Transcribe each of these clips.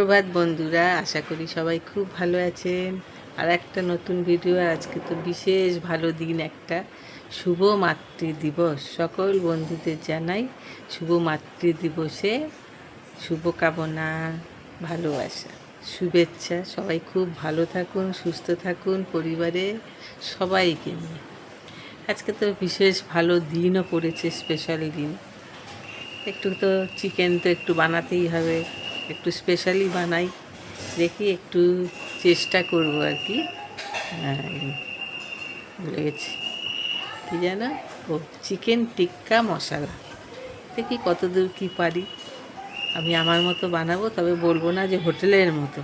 সুপ্রভাত বন্ধুরা, আশা করি সবাই খুব ভালো আছেন। আর একটা নতুন ভিডিও। আজকে তো বিশেষ ভালো দিন, একটা শুভ মাতৃ দিবস। সকল বন্ধুদের জানাই শুভ মাতৃ দিবসে শুভকামনা, ভালোবাসা, শুভেচ্ছা। সবাই খুব ভালো থাকুন, সুস্থ থাকুন, পরিবারে সবাইকে নিয়ে। আজকে তো বিশেষ ভালো দিনও পড়েছে, স্পেশাল দিন। একটু তো চিকেন তো একটু বানাতেই হবে, একটু স্পেশালি বানাই, দেখি একটু চেষ্টা করব আর কি। ভুলে গেছি কী যেন, ও চিকেন টিক্কা মশলা। দেখি কতদূর কী পারি। আমি আমার মতো বানাবো, তবে বলবো না যে হোটেলের মতো।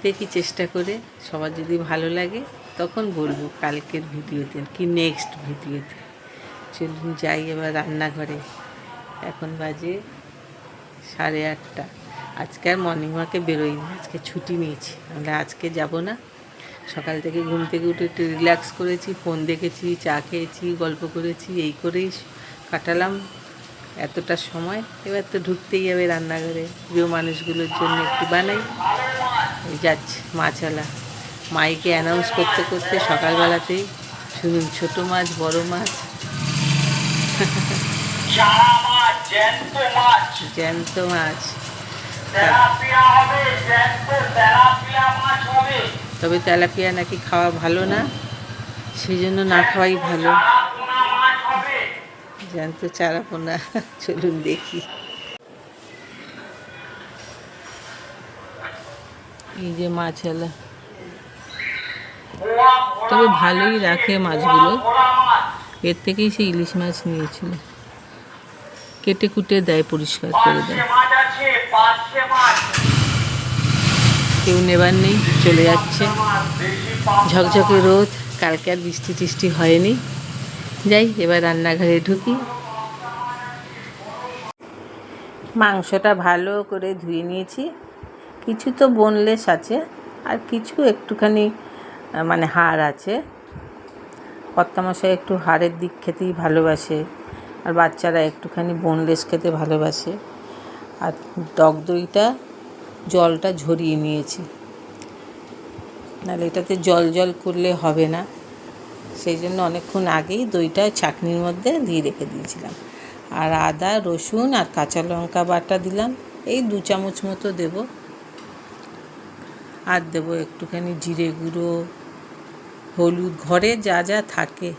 দেখি চেষ্টা করে, সবার যদি ভালো লাগে তখন বলবো কালকের ভিডিওতে কি নেক্সট ভিডিওতে। চলুন যাই এবার রান্নাঘরে। এখন বাজে 8:30। আজকে আর মর্নিং ওয়াকে বেরোইনি, আজকে ছুটি নিয়েছি। আমরা আজকে যাব না। সকাল থেকে ঘুম থেকে উঠে একটু রিল্যাক্স করেছি, ফোন দেখেছি, চা খেয়েছি, গল্প করেছি, এই করেই কাটালাম এতটা সময়। এবার তো ঢুকতেই হবে রান্নাঘরে, প্রিয় মানুষগুলোর জন্য একটু বানাই। এই যাচ্ছে মাছওয়ালা, মাইকে অ্যানাউন্স করতে করতে সকালবেলাতেই শুনুন, ছোট মাছ, বড় মাছ, জ্যান্ত মাছ। তবে তেলাপিয়া নাকি খাওয়া ভালো না, সেই জন্য না খাওয়াই ভালো। জ্যান্ত চারাপোনা। চলুন দেখি। এই যে মাছওয়ালা, তবে ভালোই রাখে মাছগুলো। এর থেকেই সে ইলিশ মাছ নিয়েছিল, কেটে কুটে দেয়, পরিষ্কার করে দেয়। কেউ নেবার নেই, চলে যাচ্ছে। ঝকঝকে রোদ, কালকে আর বৃষ্টি টিষ্টি হয়নি। যাই এবার রান্নাঘরে ঢুকি। মাংসটা ভালো করে ধুয়ে নিয়েছি। কিছু তো বোনলেস আছে, আর কিছু একটুখানি মানে হাড় আছে। কর্তামশাই একটু হাড়ের দিক খেতেই ভালোবাসে, আর বাচ্চারা একটুখানি বোনলেস খেতে ভালোবাসে। আর টক দইটা জলটা ঝরিয়ে নিয়েছি, নাহলে এটাতে জল জল করলে হবে না। সেই জন্য অনেকক্ষণ আগেই দইটা ছাঁকনির মধ্যে দিয়ে রেখে দিয়েছিলাম। আর আদা, রসুন আর কাঁচা লঙ্কা বাটা দিলাম, এই 2 চামচ মতো দেব। আর দেবো একটুখানি জিরে গুঁড়ো, হলুদ, ঘরে যা যা থাকে।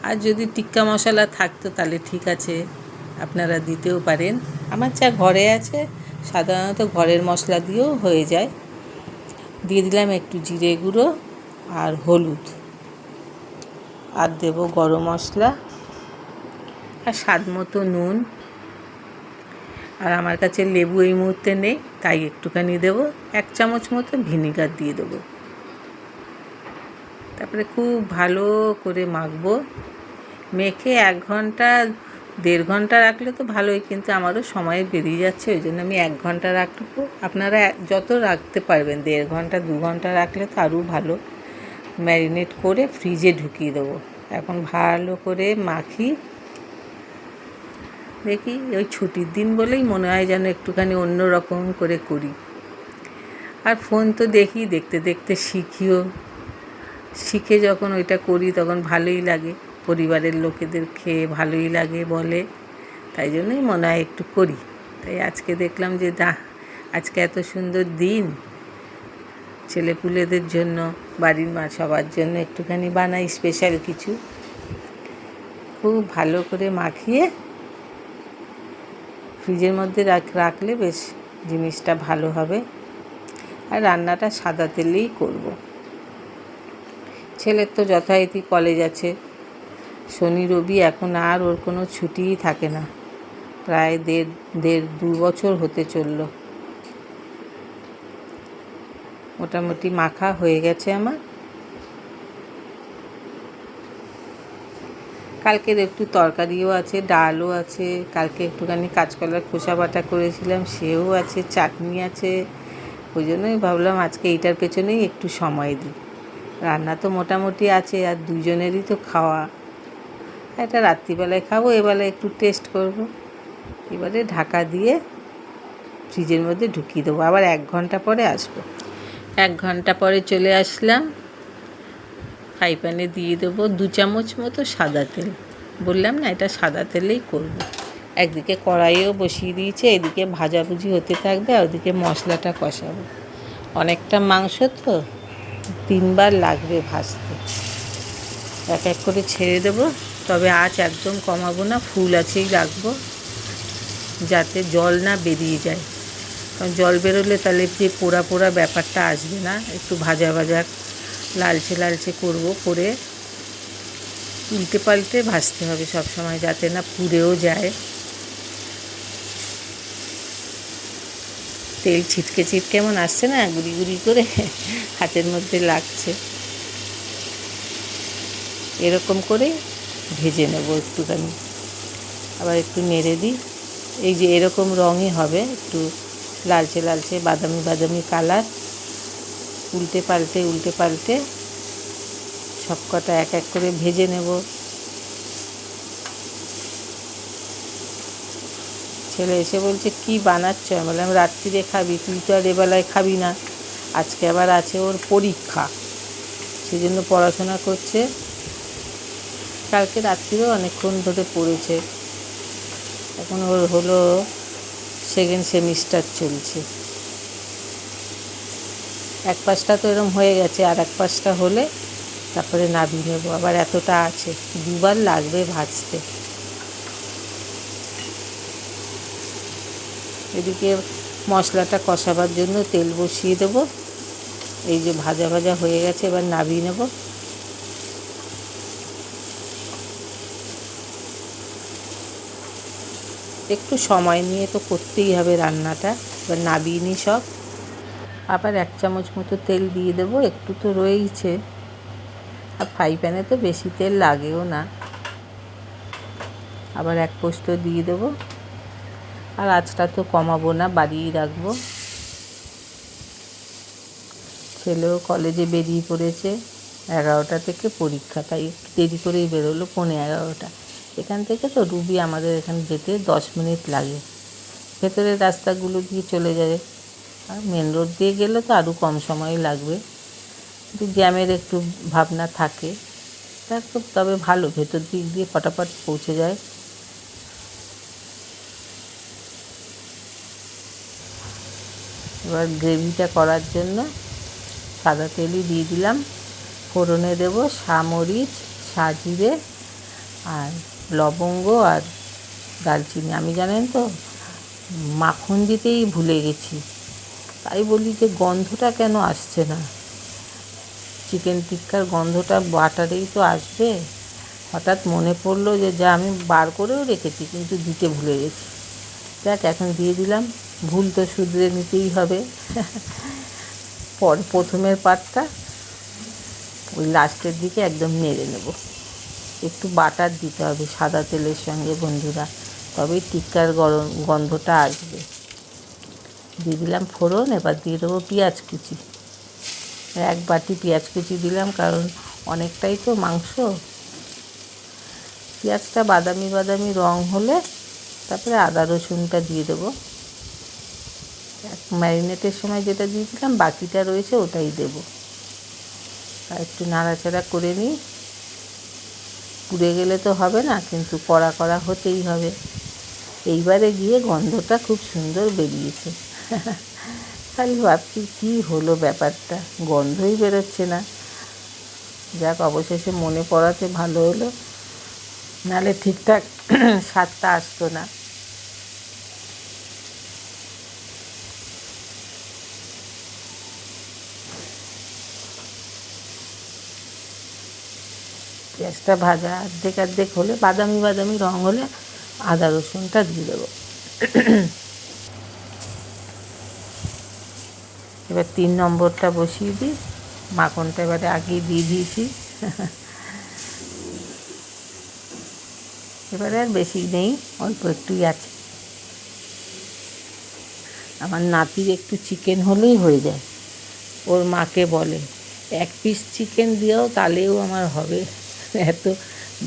আর যদি টিক্কা মশলা থাকতো তাহলে ঠিক আছে, আপনারা দিতেও পারেন। আমার যা ঘরে আছে সাধারণত ঘরের মশলা দিয়েও হয়ে যায়। দিয়ে দিলাম একটু জিরে গুঁড়ো আর হলুদ, আর দেবো গরম মশলা, আর স্বাদ মতো নুন। আর আমার কাছে লেবু এই মুহূর্তে নেই, তাই একটুখানি দেবো। 1 চামচ মতো ভিনিগার দিয়ে দেবো। তারপরে খুব ভালো করে মাখবো। মেখে 1 ঘন্টা 1.5 ঘন্টা রাখলে তো ভালোই, কিন্তু আমারও সময় বেরিয়ে যাচ্ছে, ওই জন্য আমি 1 ঘন্টা রাখবো। আপনারা যত রাখতে পারবেন, 1.5 ঘন্টা 2 ঘন্টা রাখলে তো আরও ভালো। ম্যারিনেট করে ফ্রিজে ঢুকিয়ে দেবো। এখন ভালো করে মাখি। দেখি, ওই ছুটির দিন বলেই মনে হয় যেন একটুখানি অন্য রকম করে করি। আর ফোন তো দেখি, দেখতে দেখতে শিখে যখন ওইটা করি তখন ভালোই লাগে। পরিবারের লোকেদের খেয়ে ভালোই লাগে বলে, তাই জন্যই মনে হয় একটু করি। তাই আজকে দেখলাম যে আজকে এত সুন্দর দিন, ছেলেপুলেদের জন্য, বাড়ির মা সবার জন্য একটুখানি বানাই স্পেশাল কিছু। খুব ভালো করে মাখিয়ে ফ্রিজের মধ্যে রাখলে বেশ জিনিসটা ভালো হবে। আর রান্নাটা সাদা তেলেই করব। ছেলের তো যথারীতি কলেজ আছে, শনি রবি এখন আর ওর কোনো ছুটিই থাকে না। প্রায় 1.5-2 বছর হতে চলল। মোটামুটি মাখা হয়ে গেছে আমার। কালকের একটু তরকারিও আছে, ডালও আছে। কালকে একটুখানি কাঁচকলার খোসা বাটা করেছিলাম, সেও আছে, চাটনি আছে। ওই জন্যই ভাবলাম আজকে এইটার পেছনেই একটু সময় দিই। রান্না তো মোটামুটি আছে, আর দুজনেরই তো খাওয়া। এটা রাত্রিবেলায় খাবো, এবেলায় একটু টেস্ট করব। এবারে ঢাকা দিয়ে ফ্রিজের মধ্যে ঢুকিয়ে দেবো, আবার 1 ঘন্টা পরে আসবো। 1 ঘন্টা পরে চলে আসলাম। ফ্রাই প্যানে দিয়ে দেবো 2 চামচ মতো সাদা তেল। বললাম না এটা সাদা তেলেই করব। একদিকে কড়াইও বসিয়ে দিয়েছে, এদিকে ভাজাভুজি হতে থাকবে, আর ওদিকে মশলাটা কষাবো। অনেকটা মাংস তো 3 বার লাগবে ভাজতে। এক এক করে ছেড়ে দেবো, তবে আঁচ একদম কমাবো না, ফুল আঁচেই রাখবো, যাতে জল না বেরিয়ে যায়। কারণ জল বেরোলে তাহলে যে পোড়া পোড়া ব্যাপারটা আসবে না। একটু ভাজা ভাজা লালচে লালচে করবো, করে উল্টে পাল্টে ভাজতে হবে সব সময়, যাতে না পুড়েও যায়। তেল ছিটকে ছিটকে কেমন আসছে না, গুড়ি গুড়ি করে হাতের মধ্যে লাগছে। এরকম করে ভেজে নেবো একটুখানি, আবার একটু নেড়ে দিই। এই যে এরকম রঙই হবে, একটু লালচে লালচে বাদামি বাদামি কালার। উল্টে পাল্টে সব কটা এক এক করে ভেজে নেব। ছেলে এসে বলছে কি বানাচ্ছ? আমি বললাম রাত্রিরে খাবি, তুই তো আর এবেলায় খাবি না, আজকে আবার আছে ওর পরীক্ষা, সেই জন্য পড়াশোনা করছে। কালকে রাত্রিরেও অনেকক্ষণ ধরে পড়েছে। এখন ওর হলো 2nd সেমিস্টার চলছে। 1 পাশটা তো এরকম হয়ে গেছে, আর 1 পাশটা হলে তারপরে নাবিয়ে নেব। আবার এতটা আছে, 2 বার লাগবে ভাজতে। এদিকে মশলাটা কষাবার জন্য তেল বসিয়ে দেব। এই যে ভাজা ভাজা হয়ে গেছে, এবার নাবিয়ে নেব। একটু সময় নিয়ে তো করতেই হবে রান্নাটা। এবার নাবিয়ে নিই সব। আবার 1 চামচ মতো তেল দিয়ে দেবো, একটু তো রয়েইছে। আর ফ্রাই প্যানে তো বেশি তেল লাগেও না। আবার 1 পোস্ত দিয়ে দেবো। আর আঁচটা তো কমাবো না, বাড়িয়েই রাখবো। ছেলেও কলেজে বেরিয়ে পড়েছে, 11টা থেকে পরীক্ষা, তাই একটু দেরি করেই বেরোলো, 11:15। এখান থেকে তো রুবি আমাদের এখানে যেতে 10 মিনিট লাগে। ভেতরের রাস্তাগুলো দিয়ে চলে যাবে, আর মেন রোড দিয়ে গেলে তো আরও কম সময় লাগবে। কিন্তু জ্যামের একটু ভাবনা থাকে, তবে ভালো, ভেতর দিক দিয়ে ফটাফট পৌঁছে যায়। এবার গ্রেভিটা করার জন্য সাদা তেলই দিয়ে দিলাম। ফোড়নে দেব সামরিচ, সাজিরে আর লবঙ্গ আর দারচিনি। আমি জানেন তো মাখন দিতেই ভুলে গেছি, তাই বলি যে গন্ধটা কেন আসছে না। চিকেন টিক্কার গন্ধটা বাটারেই তো আসবে। হঠাৎ মনে পড়লো যে যা আমি বার করেও রেখেছি, কিন্তু দিতে ভুলে গেছি। দেখ এখন দিয়ে দিলাম, ভুল তো শুধরে নিতেই হবে। প্রথমের পার্টটা ওই লাস্টের দিকে একদম নেড়ে নেব। একটু বাটার দিতে হবে সাদা তেলের সঙ্গে বন্ধুরা, তবেই টিক্কার গন্ধটা আসবে। দিয়ে দিলাম ফোড়ন। এবার দিয়ে দেবো পেঁয়াজ কুচি। 1 বাটি পেঁয়াজ কুচি দিলাম, কারণ অনেকটাই তো মাংস। পেঁয়াজটা বাদামি বাদামি রং হলে তারপরে আদা রসুনটা দিয়ে দেবো। ম্যারিনেটের সময় যেটা দিয়েছিলাম বাকিটা রয়েছে, ওটাই দেবো। আর একটু নাড়াচাড়া করে নিই। পুড়ে গেলে তো হবে না, কিন্তু কড়া কড়া হতেই হবে। এইবারে গিয়ে গন্ধটা খুব সুন্দর বেরিয়েছে। খালি ভাবছি কী হলো ব্যাপারটা, গন্ধই বেরোচ্ছে না। যাক, অবশেষে মনে পড়াতে ভালো হলো, নাহলে ঠিকঠাক স্বাদটা আসতো না। পেঁয়াজটা ভাজা অর্ধেক হলে, বাদামি বাদামি রং হলে আদা রসুনটা দিয়ে দেবো। এবার 3 নম্বরটা বসিয়ে দিই। মাখনটা এবারে আগেই দিয়ে দিয়েছি। এবারে আর বেশি নেই, অল্প একটুই আছে। আমার নাতির একটু চিকেন হলেই হয়ে যায়। ওর মাকে বলে 1 পিস চিকেন দিয়েও তাহলেও আমার হবে, এত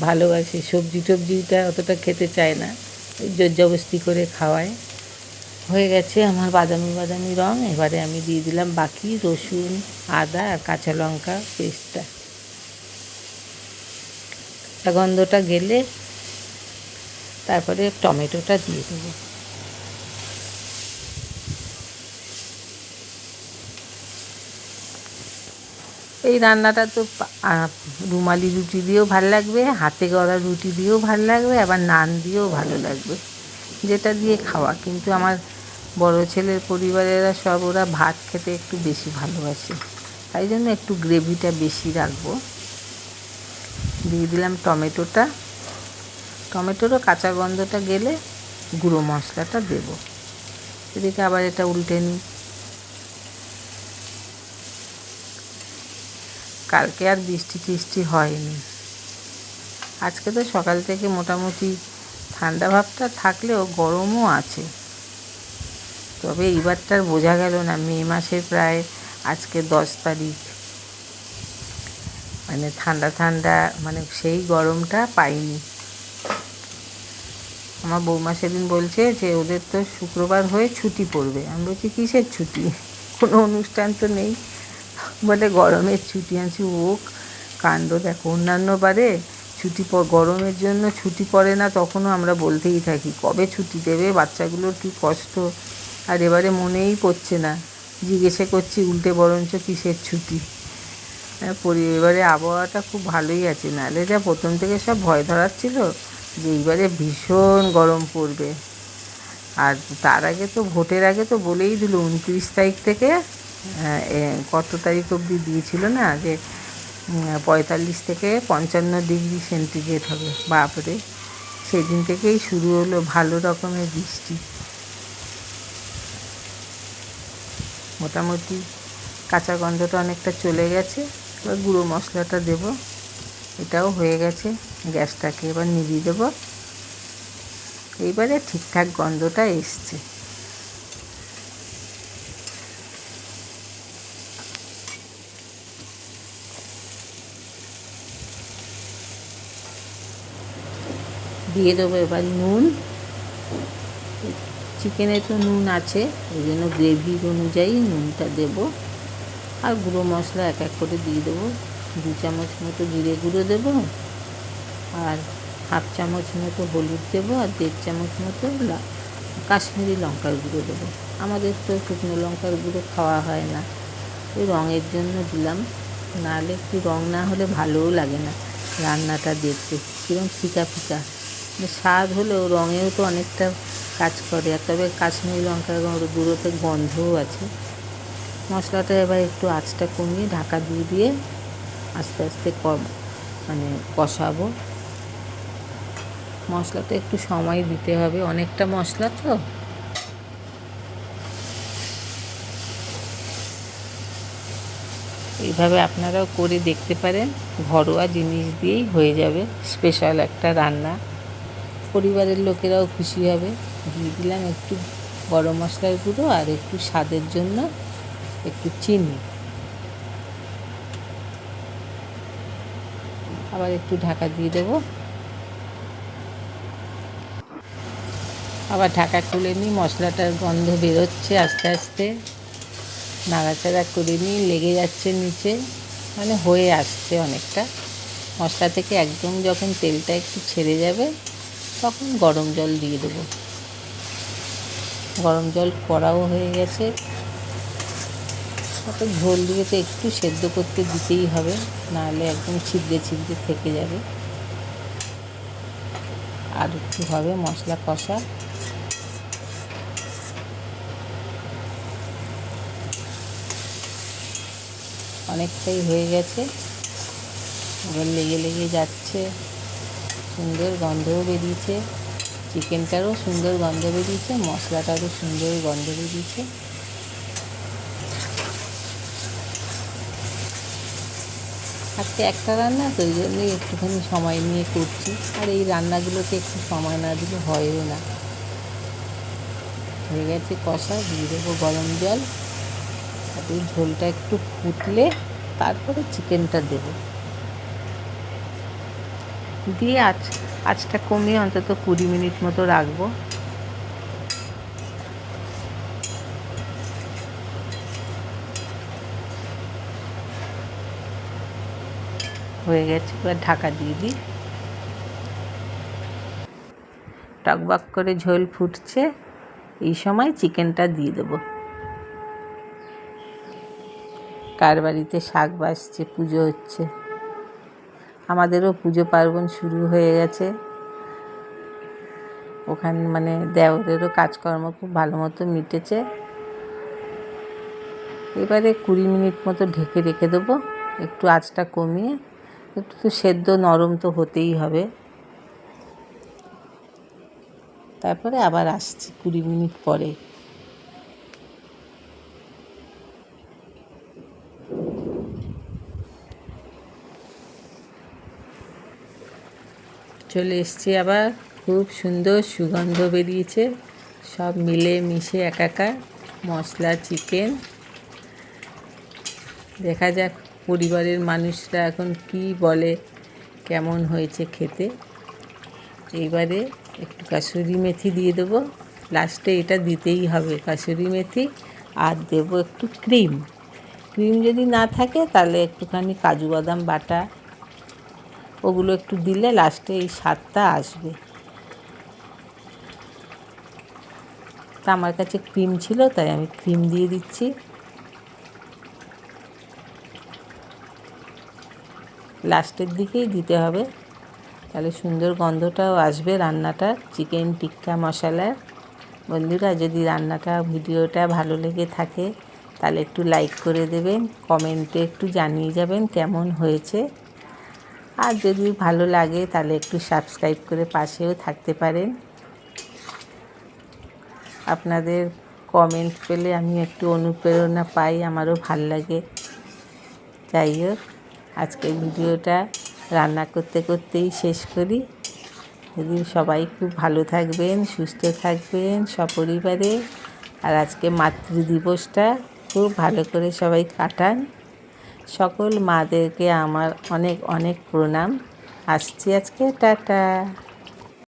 ভালোবাসে। সবজি টবজিটা অতটা খেতে চায় না, জোর জবরদস্তি করে খাওয়ায়। হয়ে গেছে আমার বাদামি বাদামি রঙ। এবারে আমি দিয়ে দিলাম বাকি রসুন, আদা আর কাঁচা লঙ্কা পেস্টটা। কাঁচা গন্ধটা গেলে তারপরে টমেটোটা দিয়ে দেবো। এই রান্নাটা তো রুমালি রুটি দিয়েও ভালো লাগবে, হাতে গড়া রুটি দিয়েও ভালো লাগবে, আবার নান দিয়েও ভালো লাগবে, যেটা দিয়ে খাওয়া। কিন্তু আমার বড় ছেলের পরিবারেরা সব ওরা ভাত খেতে একটু বেশি ভালোবাসে, তাই জন্য একটু গ্রেভিটা বেশি রাখবো। দিয়ে দিলাম টমেটোটা। টমেটোরও কাঁচা গন্ধটা গেলে গুঁড়ো মশলাটা দেবো। এদিকে আবার এটা উল্টে নিই। কালকে আর বৃষ্টি টিষ্টি হয়নি, আজকে তো সকাল থেকে মোটামুটি ঠান্ডা ভাবটা থাকলেও গরমও আছে। তবে এইবারটার বোঝা গেল না, মে মাসের প্রায় আজকে 10 তারিখ, মানে ঠান্ডা ঠান্ডা, মানে সেই গরমটা পাইনি। আমার বৌমা সেদিন বলছে যে ওদের তো শুক্রবার হয়ে ছুটি পড়বে। আমি বলছি কিসের ছুটি, কোনো অনুষ্ঠান তো নেই। বলে গরমের ছুটি। আনছি ও কাণ্ড দেখো, অন্যান্য বারে ছুটি গরমের জন্য ছুটি পড়ে না, তখনও আমরা বলতেই থাকি কবে ছুটি দেবে, বাচ্চাগুলোর কী কষ্ট। আর এবারে মনেই পড়ছে না, জিজ্ঞেসে করছি উল্টে বরঞ্চ কিসের ছুটি। এবারে আবহাওয়াটা খুব ভালোই আছে, নাহলে যা প্রথম থেকে সব ভয় ধরাচ্ছিল যে এইবারে ভীষণ গরম পড়বে। আর তার আগে তো ভোটের আগে তো বলেই দিল 29 তারিখ থেকে কত তারিখ অবধি দিয়েছিল না, যে 45 থেকে 55 ডিগ্রি সেন্টিগ্রেড হবে। বাপরে, সেদিন থেকেই শুরু হলো ভালো রকমের বৃষ্টি। মোটামুটি কাঁচা গন্ধটা অনেকটা চলে গেছে। এবার গুঁড়ো মশলাটা দেব। এটাও হয়ে গেছে, গ্যাসটাকে এবার নিভিয়ে দেবো। এইবারে ঠিকঠাক গন্ধটা এসছে। দিয়ে দেবো এবার নুন। চিকেনে তো নুন আছে, ওই জন্য গ্রেভির অনুযায়ী নুনটা দেব। আর গুঁড়ো মশলা এক এক করে দিয়ে দেবো। 2 চামচ মতো জিরে গুঁড়ো দেবো, আর 1/2 চামচ মতো হলুদ দেবো, আর 1.5 চামচ মতো কাশ্মীরি লঙ্কার গুঁড়ো দেবো। আমাদের তো শুকনো লঙ্কার গুঁড়ো খাওয়া হয় না, ওই রঙের জন্য দিলাম। নাহলে একটু রঙ না হলে ভালোও লাগে না রান্নাটা দেখতে, কীরকম ফিকা ফিকা। স্বাদ হলেও রঙেও তো অনেকটা কাজ করে। আর তবে কাশ্মীরি লঙ্কার গুঁড়োতে গন্ধও আছে। মশলাটা এবার একটু আঁচটা কমিয়ে ঢাকা দিয়ে দিয়ে আস্তে আস্তে মানে কষাবো। মশলাটা একটু সময় দিতে হবে, অনেকটা মশলা তো। এইভাবে আপনারাও করে দেখতে পারেন, ঘরোয়া জিনিস দিয়েই হয়ে যাবে স্পেশাল একটা রান্না। পরিবারের লোকেরাও খুশি হবে। দিয়ে দিলাম একটু গরম মশলার গুঁড়ো আর একটু স্বাদের জন্য একটু চিনি। আবার একটু ঢাকা দিয়ে দেবো। আবার ঢাকা খুলে নিই। মশলাটার গন্ধ বেরোচ্ছে আস্তে আস্তে, নাড়াচাড়া করে নিই। লেগে যাচ্ছে নিচে, মানে হয়ে আসছে অনেকটা। মশলা থেকে একদম যখন তেলটা একটু ছেড়ে যাবে, তখন গরম জল দিয়ে দেবো। গরম জল কড়াও হয়ে গেছে। তারপর ঝোল দিয়ে তো একটু সেদ্ধ করতে দিতেই হবে, নাহলে একদম ছিদ্রে ছিদ্রে থেকে যাবে। আর একটু হবে মশলা কষা। অনেকটাই হয়ে গেছে, এবার লেগে লেগে যাচ্ছে। সুন্দর গন্ধও বেরিয়েছে, চিকেনটারও সুন্দর গন্ধ বেরিয়েছে, মশলাটারও সুন্দর গন্ধ বেরিয়েছে। আজকে একটা রান্না তো, ওই জন্যই একটুখানি সময় নিয়ে করছি। আর এই রান্নাগুলোতে একটু সময় না দিলে হয়ও না। হয়ে গেছে কষা, দিয়ে দেবো গরম জল। আর এই ঝোলটা একটু ফুটলে তারপরে চিকেনটা দেবো। দিয়ে আঁচটা কমিয়ে অন্তত 20 মিনিট মতো রাখবো। হয়ে গেছে, এবার ঢাকা দিয়ে দিই। টকবক করে ঝোল ফুটছে, এই সময় চিকেনটা দিয়ে দেবো। কার বাড়িতে শাক বাসছে, পুজো হচ্ছে। আমাদেরও পুজো পার্বণ শুরু হয়ে গেছে। ওখানে মানে দেওরেরও কাজকর্ম খুব ভালো মতো মিটেছে। এবারে 20 মিনিট মতো ঢেকে রেখে দেবো, একটু আঁচটা কমিয়ে। একটু তো সেদ্ধ নরম তো হতেই হবে। তারপরে আবার আসছি 20 মিনিট পরে। চলে এসছি আবার, খুব সুন্দর সুগন্ধ বেরিয়েছে, সব মিলে মিশে একাকার মশলা চিকেন। দেখা যাক পরিবারের মানুষরা এখন কি বলে, কেমন হয়েছে খেতে। এইবারে একটু কাসুরি মেথি দিয়ে দেবো, লাস্টে এটা দিতেই হবে কাসুরি মেথি। আর দেবো একটু ক্রিম। ক্রিম যদি না থাকে তাহলে একটুখানি কাজু বাদাম বাটা, ওগুলো একটু দিলে লাস্টে এই স্বাদটা আসবে। তা আমার কাছে ক্রিম ছিল, তাই আমি ক্রিম দিয়ে দিচ্ছি। লাস্টের দিকেই দিতে হবে, তাহলে সুন্দর গন্ধটাও আসবে রান্নাটার, চিকেন টিক্কা মশলার। বন্ধুরা, যদি রান্নাটা ভিডিওটা ভালো লেগে থাকে তাহলে একটু লাইক করে দেবেন, কমেন্টে একটু জানিয়ে যাবেন কেমন হয়েছে। আর যদি ভালো লাগে তাহলে একটু সাবস্ক্রাইব করে পাশেও থাকতে পারেন। আপনাদের কমেন্ট পেলে আমি একটু অনুপ্রেরণা পাই, আমারও ভাল লাগে। যাই হোক, আজকের ভিডিওটা রান্না করতে করতেই শেষ করি। যদি সবাই খুব ভালো থাকবেন, সুস্থ থাকবেন সপরিবারে। আর আজকে মাতৃদিবসটা খুব ভালো করে সবাই কাটান। সকল মাদেরকে আমার অনেক অনেক প্রণাম। আসছি আজকে, টাটা।